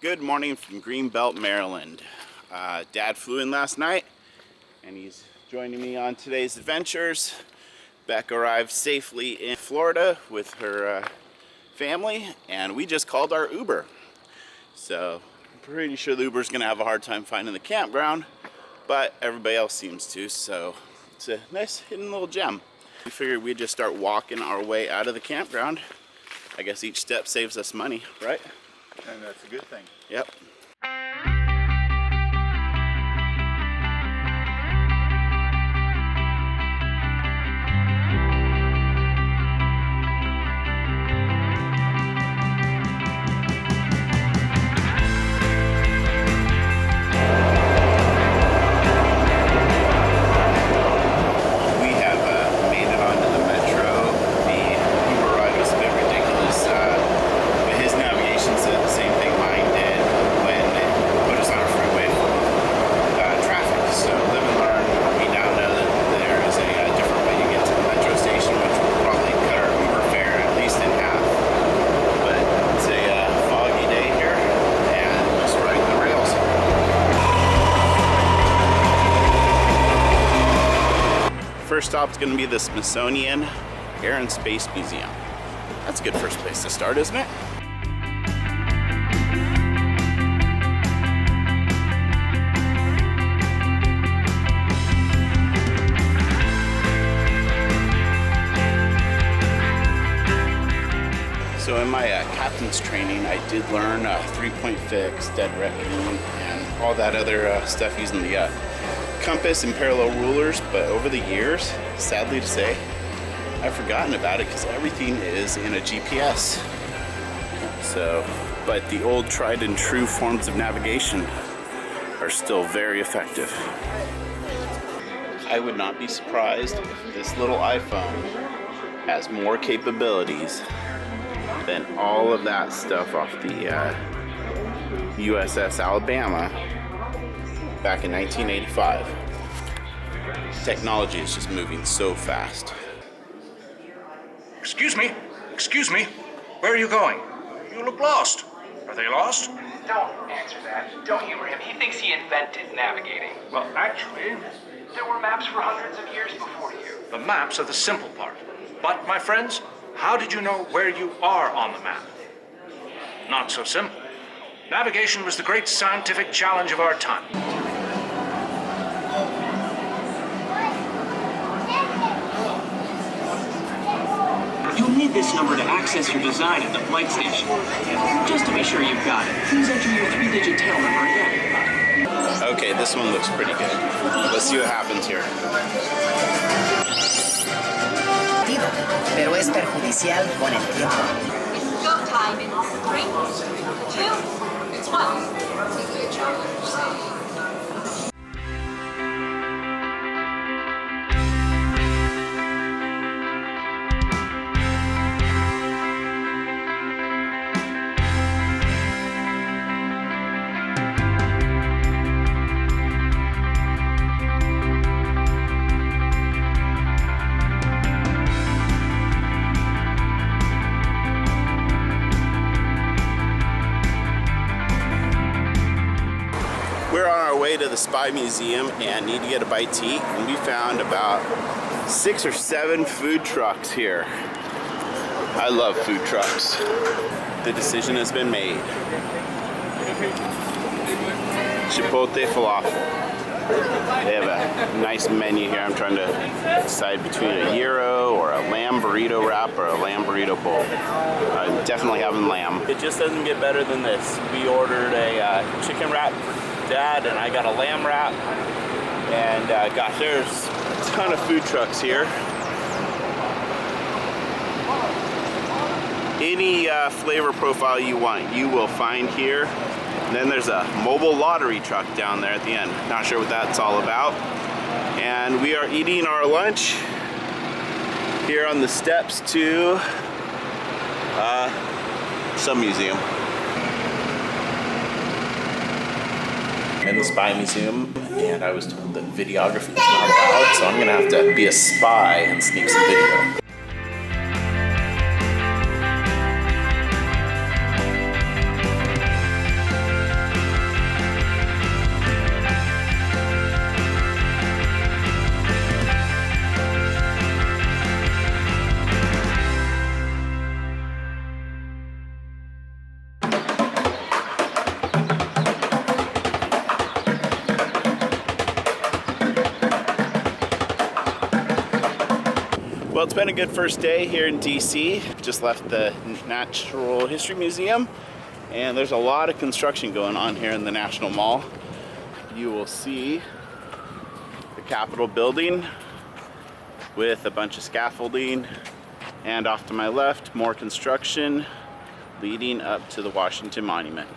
Good morning from Greenbelt, Maryland. Dad flew in last night and he's joining me on today's adventures. Beck arrived safely in Florida with her family and we just called our Uber. So I'm pretty sure the Uber's gonna have a hard time finding the campground, but everybody else seems to, so it's a nice hidden little gem. We figured we'd just start walking our way out of the campground. I guess each step saves us money, right? And that's a good thing. Yep. First stop is going to be the Smithsonian Air and Space Museum. That's a good first place to start, isn't it? So in my captain's training, I did learn 3-point fix, dead reckoning, and all that other stuff using the compass and parallel rulers, but over the years, sadly to say, I've forgotten about it because everything is in a GPS. So, but the old tried and true forms of navigation are still very effective. I would not be surprised if this little iPhone has more capabilities than all of that stuff off the USS Alabama back in 1985. Technology is just moving so fast. Excuse me, where are you going? You look lost. Are they lost? Don't answer that. Don't humor him. He thinks he invented navigating. Well, actually, There were maps for hundreds of years before you. the maps are the simple part. But, my friends, how did you know where you are on the map? Not so simple. Navigation was the great scientific challenge of our time. You'll need this number to access your design at the flight station. Just to be sure you've got it, please enter your 3-digit tail number again. Okay, this one looks pretty good. Let's see what happens here. Pero es perjudicial con el tiempo. It's go time in 3, 2, 1. We're on our way to the Spy Museum and need to get a bite to eat, and we found about 6 or 7 food trucks here. I love food trucks. The decision has been made. Chipotle falafel. They have a nice menu here. I'm trying to decide between a gyro or a lamb burrito wrap or a lamb burrito bowl. I'm definitely having lamb. It just doesn't get better than this. We ordered a chicken wrap for Dad, and I got a lamb wrap. And gosh, there's a ton of food trucks here. Any flavor profile you want, you will find here. And then there's a mobile lottery truck down there at the end. Not sure what that's all about. And we are eating our lunch here on the steps to some museum. In the Spy Museum, and I was told that videography is not allowed, so I'm gonna have to be a spy and sneak some video. Well, it's been a good first day here in DC. Just left the Natural History Museum, and there's a lot of construction going on here in the National Mall. You will see the Capitol building with a bunch of scaffolding, and off to my left, more construction leading up to the Washington Monument.